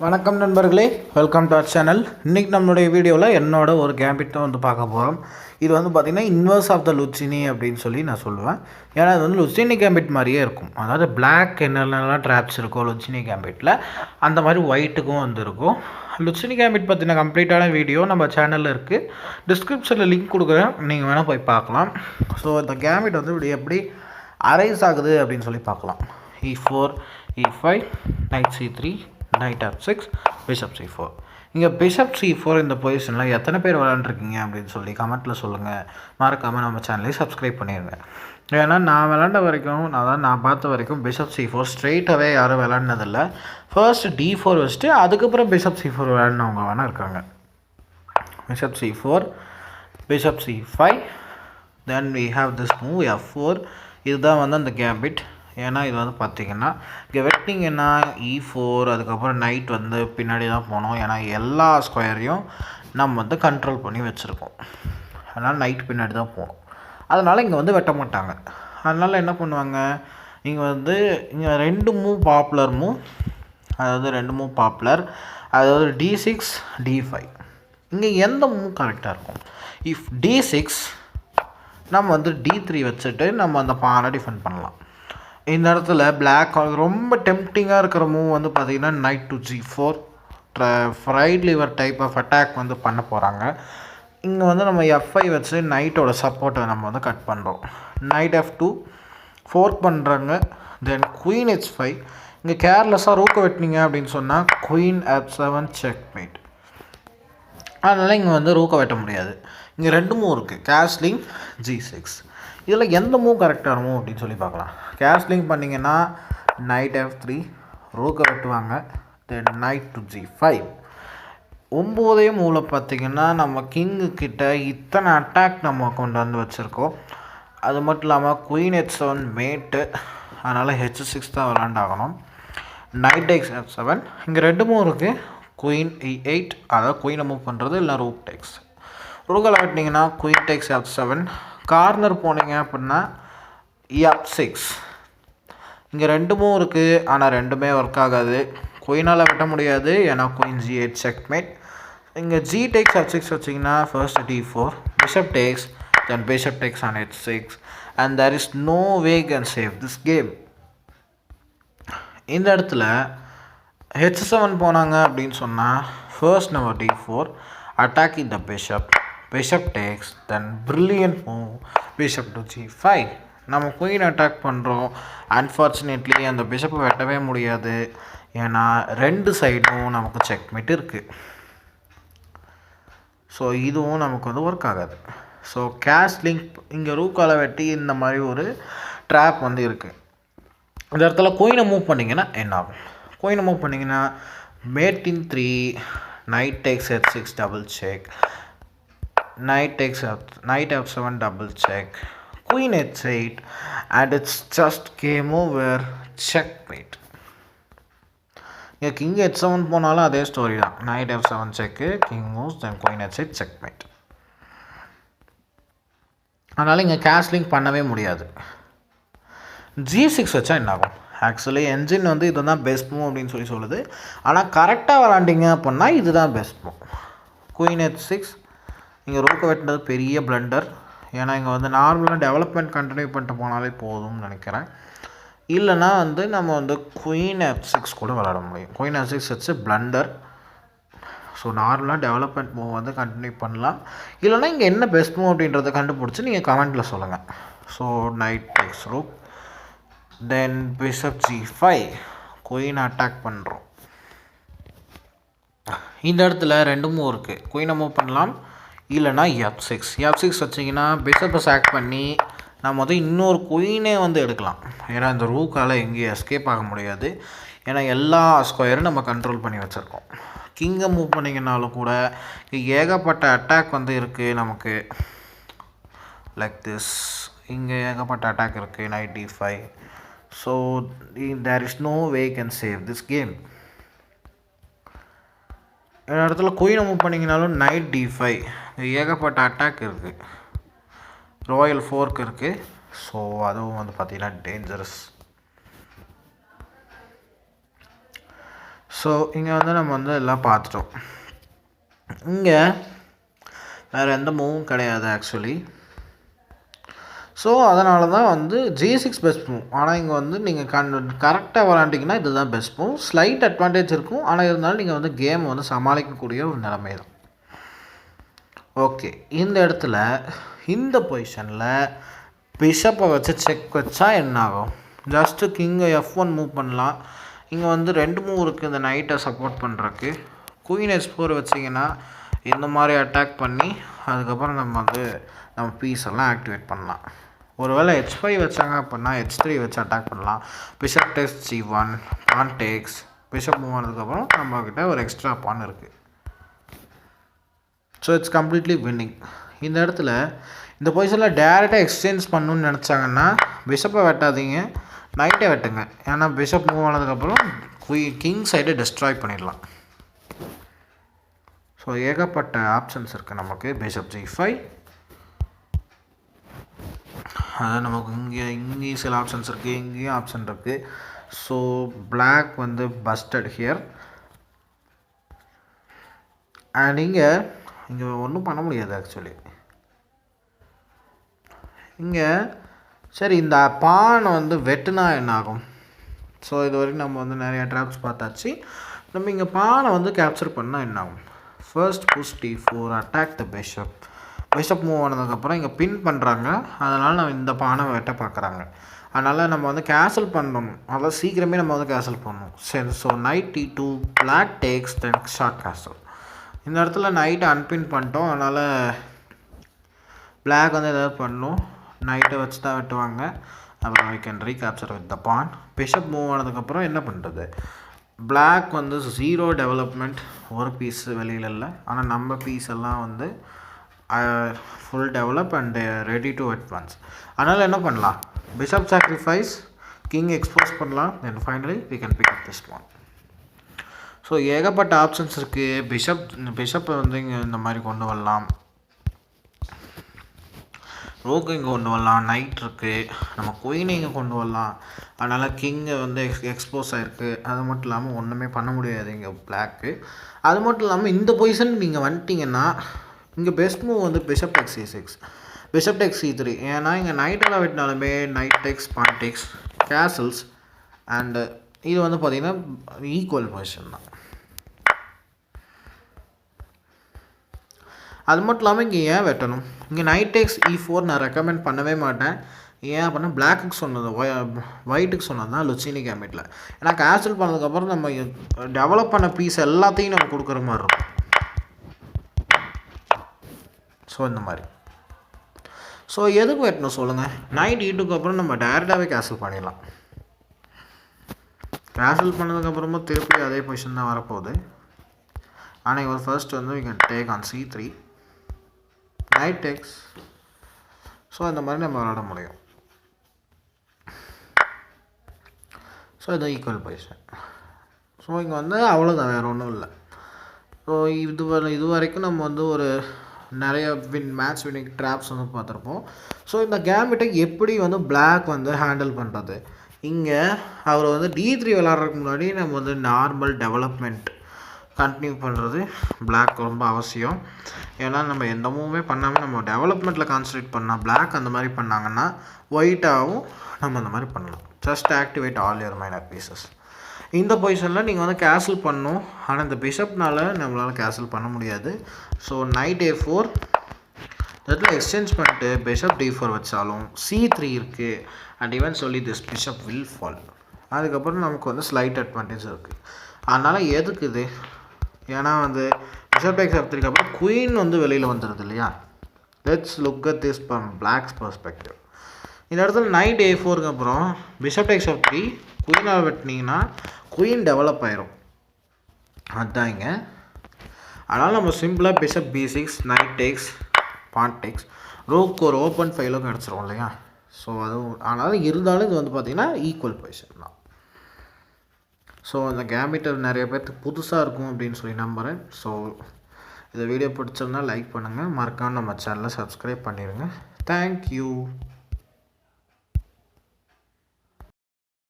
வணக்கம் நண்பர்களே, welcome to our channel. இன்றைக்கி நம்மளுடைய வீடியோவில் என்னோட ஒரு கேம்பிட்டை பார்க்க போகிறோம். இது பார்த்திங்கன்னா இன்வர்ஸ் ஆஃப் த லுச்சினி அப்படின்னு சொல்லி நான் சொல்லுவேன். ஏன்னா இது லுச்சினி கேம்பிட் மாதிரியே இருக்கும். அதாவது பிளாக் என்னென்னலாம் ட்ராப்ஸ் இருக்கோ லுச்சினி கேம்பிட்டில் அந்த மாதிரி ஒயிட்டுக்கும் இருக்கும். லுச்சினி கேம்பிட் பற்றின கம்ப்ளீட்டான வீடியோ நம்ம சேனலில் இருக்குது. டிஸ்கிரிப்ஷனில் லிங்க் கொடுக்குறேன், நீங்கள் வேணால் போய் பார்க்கலாம். ஸோ இந்த கேம்பிட் இப்படி எப்படி அரைஸ் ஆகுது அப்படின்னு சொல்லி பார்க்கலாம். E4, E5, Knight C3, Knight F6, Bishop C4. இங்கே Bishop C4 இந்த பொசிஷனில் எத்தனை பேர் விளாண்டுருக்கீங்க அப்படின்னு சொல்லி கமெண்ட்டில் சொல்லுங்கள். மறக்காமல் நம்ம சேனலையும் சப்ஸ்கிரைப் பண்ணிடுங்க. ஏன்னா நான் விளாண்ட வரைக்கும் நான் பார்த்த வரைக்கும் Bishop C4 ஸ்ட்ரெயிட்டாகவே யாரும் விளாட்னதில்லை. ஃபர்ஸ்ட் D4 வச்சுட்டு அதுக்கப்புறம் Bishop C4 விளாட்னவங்க வேணால் இருக்காங்க. Bishop C4, Bishop C5, then we have this move F4. இதுதான் அந்த கேம்பிட். ஏன்னா இது பார்த்திங்கன்னா இங்கே வெட்டிங்கன்னா E4, அதுக்கப்புறம் நைட் பின்னாடி தான் போனோம். ஏன்னா எல்லா ஸ்கொயரையும் நம்ம கண்ட்ரோல் பண்ணி வச்சுருக்கோம். அதனால் நைட் பின்னாடி தான் போகணும். அதனால் இங்கே வெட்ட மாட்டாங்க. அதனால் என்ன பண்ணுவாங்க, இங்கே இங்கே ரெண்டு மூவ் பாப்புலர் மூவ், அதாவது D6, D5. இங்கே எந்த மூவ் கரெக்டாக இருக்கும்? இஃப் D6 நம்ம D3 வச்சுட்டு நம்ம அந்த பானை டிஃபெண்ட் பண்ணலாம். இந்த இடத்துல பிளாக் ரொம்ப டெம்ப்டிங்காக இருக்கிற மூவ் பார்த்திங்கன்னா knight to G4 fried liver type of attack பண்ண போகிறாங்க. இங்கே நம்ம F5 வச்சு நைட்டோட சப்போர்ட்டை நம்ம கட் பண்ணுறோம். நைட் F2 ஃபோர்க் பண்ணுறாங்க. தென் குயின் H5. இங்கே கேர்லெஸ்ஸாக ரூக்க வெட்டினீங்க அப்படின்னு சொன்னால் குயின் F7 செக்மேட். அதனால் இங்கே ரூக்க வெட்ட முடியாது. இங்கே ரெண்டு மூவ் இருக்குது, கேஸ்லிங், G6. இதில் எந்த மூவ் கரெக்டாக இருக்கும் அப்படின்னு சொல்லி பார்க்கலாம். கேஸ்லிங் பண்ணிங்கன்னா நைட் F3 ரூக்க வெட்டுவாங்க. தென் நைட் டு G5. 9 மூவில் பார்த்திங்கன்னா நம்ம கிங்கு கிட்ட இத்தனை அட்டாக் நம்ம கொண்டு வச்சுருக்கோம். அது மட்டும் இல்லாமல் குயின் H7 மேட்டு, அதனால் H6 தான் விளாண்டாகணும். Night tax F7. இங்கே ரெண்டு மூவ் இருக்குது, குயின் E8, அதாவது குயினை மூவ் பண்ணுறது, இல்லை ரூக் டேக்ஸ். ரூக்கில் வெட்டினீங்கன்னா குயின் டேக்ஸ் F7. கார்னர் போனீங்க அப்படின்னா F6. இங்கே ரெண்டு மூவ் இருக்குது, ஆனால் ரெண்டுமே ஒர்க் ஆகாது. குயினால் வெட்ட முடியாது, ஏன்னா குயின் G8 செக்மேட். இங்கே G டேக்ஸ் F6 வச்சிங்கன்னா first D4, Bishop takes, then Bishop takes on H6, and there is no way can save this game. இந்த இடத்துல H7 போனாங்க அப்படின்னு சொன்னால் ஃபர்ஸ்ட் நம்ம D4 attacking the Bishop takes, then brilliant move Bishop to G5. நம்ம queen attack பண்ணுறோம். Unfortunately அந்த பிஷப்பை வெட்டவே முடியாது, ஏன்னா ரெண்டு சைடும் நமக்கு செக்மேட் இருக்குது. ஸோ இதுவும் நமக்கு ஒர்க் ஆகாது. ஸோ கேஸ்லிங் இங்கே ரூக்கால வெட்டி இந்த மாதிரி ஒரு ட்ராப் இருக்குது. இந்த இடத்துல குயினை மூவ் பண்ணிங்கன்னா என்ன ஆகும்? குயினை மூவ் பண்ணிங்கன்னா mate in 3, knight takes H6 double check, Knight F7 double check, Queen H8, and it's just game over, checkmate. King H7 போனாலும் அதே ஸ்டோரி தான். Knight F7 check, King moves, then Queen H8 checkmate. அதனால் இங்கே castling பண்ணவே முடியாது. G6 வச்சா என்ன ஆகும்? ஆக்சுவலி என்ஜின் இதுதான் பெஸ்ட் மூவ் அப்படின்னு சொல்லுது. ஆனால் கரெக்டாக விளாண்டிங்க அப்படின்னா இதுதான் பெஸ்ட் மூவ். Queen H6. இங்கே ரூக்க வெட்டினது பெரிய பிளண்டர். ஏன்னா இங்கே நார்மலாக டெவலப்மெண்ட் கண்டினியூ பண்ணிட்டு போனாலே போதும்னு நினைக்கிறேன். இல்லைனா நம்ம குயின் F6 கூட விளாட முடியும். குயின் F6 வச்சு பிளண்டர். ஸோ நார்மலாக டெவலப்மெண்ட் மூவ் கண்டினியூ பண்ணலாம். இல்லைனா இங்கே என்ன பெஸ்ட் மூவ் அப்படின்றத கண்டுபிடிச்சி நீங்கள் கமெண்ட்டில் சொல்லுங்கள். ஸோ நைட் டேக்ஸ் ரூக், தென் Bishop G5, குயின் அட்டாக் பண்ணுறோம். இந்த இடத்துல ரெண்டு மூவ் இருக்குது. குயினை மூவ் பண்ணலாம், இல்லைனா F6 வச்சிங்கன்னா பிஷப்பை சாக் பண்ணி நம்ம இன்னொரு குயினே எடுக்கலாம். ஏன்னா இந்த ரூக்கால் எங்கேயும் எஸ்கேப் ஆக முடியாது. ஏன்னா எல்லா ஸ்கொயரும் நம்ம கண்ட்ரோல் பண்ணி வச்சுருக்கோம். கிங்கை மூவ் பண்ணிங்கனாலும் கூட ஏகப்பட்ட அட்டாக் இருக்குது நமக்கு. லைக் திஸ், இங்கே ஏகப்பட்ட அட்டாக் இருக்குது. Knight D5. So there is no way can save this game. இந்த இடத்துல குயினை மூவ் பண்ணிங்கனாலும் நைட் D5 ஏகப்பட்ட அட்டாக் இருக்குது. ராயல் ஃபோர்க் இருக்குது. ஸோ அதுவும் பார்த்திங்கன்னா டேஞ்சரஸ். ஸோ இங்கே வந்து நம்ம வந்து எல்லாம் பார்த்துட்டோம். இங்கே வேறு எந்த மூவும் கிடையாது ஆக்சுவலி. ஸோ அதனால தான் வந்து G6 பெஸ்ட் மூவ். ஆனால் இங்கே வந்து நீங்கள் கரெக்டாக விளாண்டிங்கன்னா இதுதான் பெஸ்ட் மூவ். ஸ்லைட் அட்வான்டேஜ் இருக்கும், ஆனால் இருந்தாலும் நீங்கள் வந்து கேம் வந்து சமாளிக்கக்கூடிய ஒரு நிலைமை தான். ஓகே, இந்த இடத்துல இந்த பொசிஷனில் பிஷப்பை வச்சு செக் வச்சா என்ன ஆகும்? ஜஸ்ட்டு கிங்கை F1 மூவ் பண்ணலாம். இங்கே வந்து 2 மூவ் இருக்குது இந்த நைட்டை சப்போர்ட் பண்ணுறதுக்கு. குயின் H4 வச்சிங்கன்னா இந்த மாதிரி அட்டாக் பண்ணி அதுக்கப்புறம் நம்ம பீஸ் எல்லாம் ஆக்டிவேட் பண்ணலாம். ஒருவேளை H5 வச்சாங்க அப்படின்னா H3 வச்சு அட்டாக் பண்ணலாம். பிஷப் டேக்ஸ் G1, பான் டேக்ஸ், பிஷப் மூவ் ஆனதுக்கப்புறம் நம்மக்கிட்ட ஒரு எக்ஸ்ட்ரா பான் இருக்குது. So it's completely winning. இந்த இடத்துல இந்த பொசிஷனில் டேரெக்டாக எக்ஸ்சேஞ்ச் பண்ணணுன்னு நினச்சாங்கன்னா பிஷப்பை வெட்டாதீங்க, நைட்டை வெட்டுங்க. ஏன்னா பிஷப் மூவ் ஆனதுக்கப்புறம் கிங் சைடை டெஸ்ட்ராய் பண்ணிடலாம். ஸோ ஏகப்பட்ட ஆப்ஷன்ஸ் இருக்குது நமக்கு. பிஷப் G5, அதான் நமக்கு இங்கேயும் சில ஆப்ஷன்ஸ் இருக்குது, இங்கேயும் ஆப்ஷன் இருக்குது. ஸோ பிளாக் வந்து பஸ்டட் ஹியர். அண்ட் இங்கே ஒன்றும் பண்ண முடியாது ஆக்சுவலி. இங்கே சரி, இந்த பானை வந்து வெட்டுனா என்ன ஆகும்? ஸோ இது வரைக்கும் நம்ம வந்து நிறையா ட்ராப்ஸ் பார்த்தாச்சு. நம்ம இங்கே பானை வந்து கேப்சர் பண்ணால் என்ன ஆகும்? First push T4, attack the bishop. Bishop move ஆனதுக்கப்புறம் இங்கே பின் பண்ணுறாங்க, அதனால் நம்ம இந்த பானை வெட்ட பார்க்குறாங்க. அதனால் நம்ம வந்து கேன்சல் பண்ணணும், அதாவது சீக்கிரமே நம்ம வந்து கேன்சல் பண்ணணும். சரி, so knight T2, black takes, then short castle. இந்த இடத்துல நைட்டை அன்பின் பண்ணிட்டோம், அதனால் பிளாக் வந்து எதாவது பண்ணணும், நைட்டை வச்சு தான் வெட்டுவாங்க. அப்புறம் we can recapture with the pawn. Bishop move ஆனதுக்கப்புறம் என்ன பண்ணுறது? பிளாக் வந்து 0 டெவலப்மெண்ட், ஒரு பீஸ் வெளியில் இல்லை. ஆனால் நம்ம பீஸ் எல்லாம் வந்து full develop and ready to advance. அதனால் என்ன பண்ணலாம்? பிஷப் சாக்ரிஃபைஸ், கிங் எக்ஸ்போஸ் பண்ணலாம். Then finally we can pick up this pawn. So ஏகப்பட்ட ஆப்ஷன்ஸ் இருக்குது. பிஷப்பை வந்து இங்கே இந்த மாதிரி கொண்டு வரலாம், ரோக்கு இங்கே கொண்டு வரலாம், நைட் இருக்குது, நம்ம குயினை இங்கே கொண்டு வரலாம். அதனால் கிங்கை வந்து எக்ஸ்போஸ் ஆகிருக்கு. அது மட்டும் இல்லாமல் ஒன்றுமே பண்ண முடியாது இங்கே பிளாக்கு. அது மட்டும் இல்லாமல் இந்த பொசிஷனுக்கு நீங்கள் வந்துட்டிங்கன்னா இங்கே பெஸ்ட் மூவ் வந்து bishop takes C6, bishop takes C3. ஏன்னா இங்கே நைட்டெல்லாம் வெட்டினாலுமே knight takes, pawn takes, castles. And இது வந்து பார்த்திங்கன்னா ஈக்குவல் பொசிஷன் தான். அது மட்டும் இல்லாமல் இங்கே ஏன் வெட்டணும்? இங்கே நைட் டேக்ஸ் E4 நான் ரெக்கமெண்ட் பண்ணவே மாட்டேன். ஏன் அப்படின்னா பிளாக்குக்கு சொன்னது, ஒயிட்டுக்கு சொன்னது தான் லுச்சினி கேமிட்டில். ஏன்னா கேன்சல் பண்ணதுக்கப்புறம் நம்ம டெவலப் பண்ண பீஸ் எல்லாத்தையும் நம்ம கொடுக்குற மாதிரி இருக்கும். ஸோ இந்த மாதிரி. ஸோ எதுக்கு வெட்டணும் சொல்லுங்கள்? நைட் E2க்கு அப்புறம் நம்ம டேரெக்டாகவே கேன்சல் பண்ணிடலாம். கேன்சல் பண்ணதுக்கப்புறமா திருப்பி அதே பொசிஷன் தான் வரப்போகுது. ஆனால் இவர் ஃபர்ஸ்ட் வந்து we can take on C3, knight takes. So இந்த மாதிரி நம்ம விளாட முடியும். ஸோ இது ஈக்குவல் பொசிஷன். ஸோ இங்கே வந்து அவ்வளோதான், வேறு ஒன்றும் இல்லை. ஸோ இது வரைக்கும் நம்ம வந்து ஒரு நிறைய மேட்ச் வின்னிங் ட்ராப்ஸ் வந்து பார்த்துருப்போம். ஸோ இந்த கேமிட்டை எப்படி வந்து பிளாக் வந்து ஹேண்டில் பண்ணுறது? இங்கே அவர் வந்து D3 விளாட்றதுக்கு முன்னாடி நம்ம வந்து நார்மல் டெவலப்மெண்ட் கண்டினியூ பண்ணுறது பிளாக் ரொம்ப அவசியம். ஏன்னா நம்ம எந்த மூவுமே பண்ணாமல் நம்ம டெவலப்மெண்ட்டில் கான்சன்ட்ரேட் பண்ணால் பிளாக் அந்த மாதிரி பண்ணாங்கன்னா ஒயிட்டாகவும் நம்ம அந்த மாதிரி பண்ணலாம். Just activate all your minor pieces. இந்த பொசிஷனில் நீங்கள் வந்து கேன்சல் பண்ணணும், ஆனால் இந்த பிஷப்னால் நம்மளால் கேன்சல் பண்ண முடியாது. ஸோ நைட் A4 இதில் எக்ஸ்சேஞ்ச் பண்ணிட்டு பிஷப் D4 வச்சாலும் C3 இருக்குது. அண்ட் ஈவன் சொல்லி திஸ் பிஷப் வில் ஃபால். அதுக்கப்புறம் நமக்கு வந்து ஸ்லைட் அட்வான்டேஜ் இருக்குது. அதனால் எதுக்கு இது? ஏன்னா வந்து பிஷப் டேக்ஸ் F3க்கு அப்புறம் குயின் வந்து வெளியில் வந்துடுது இல்லையா? Let's look at this from black's perspective. இந்த இடத்துல நைட் A4க்கு அப்புறம் பிஷப் டேக்ஸ் F3 குயினாக வெட்டினீங்கன்னா குயின் டெவலப் ஆயிரும். அதுதான் இங்கே. அதனால் நம்ம சிம்பிளாக bishop B6, knight takes, pawn takes, ரோக்கு ஒரு ஓப்பன் ஃபைலும் கிடச்சிரும் இல்லையா? ஸோ அதுவும் ஆனாலும் இருந்தாலும் இது வந்து பார்த்திங்கன்னா ஈக்குவல் பொசிஷன் தான். ஸோ அந்த கேமிட்டர் நிறைய பேர்த்துக்கு புதுசாக இருக்கும் அப்படின்னு சொல்லி நம்புகிறேன். ஸோ இந்த வீடியோ பிடிச்சிருந்தால் லைக் பண்ணுங்கள், மறக்காம நம்ம சேனலை சப்ஸ்கிரைப் பண்ணிடுங்க. தேங்க்யூ.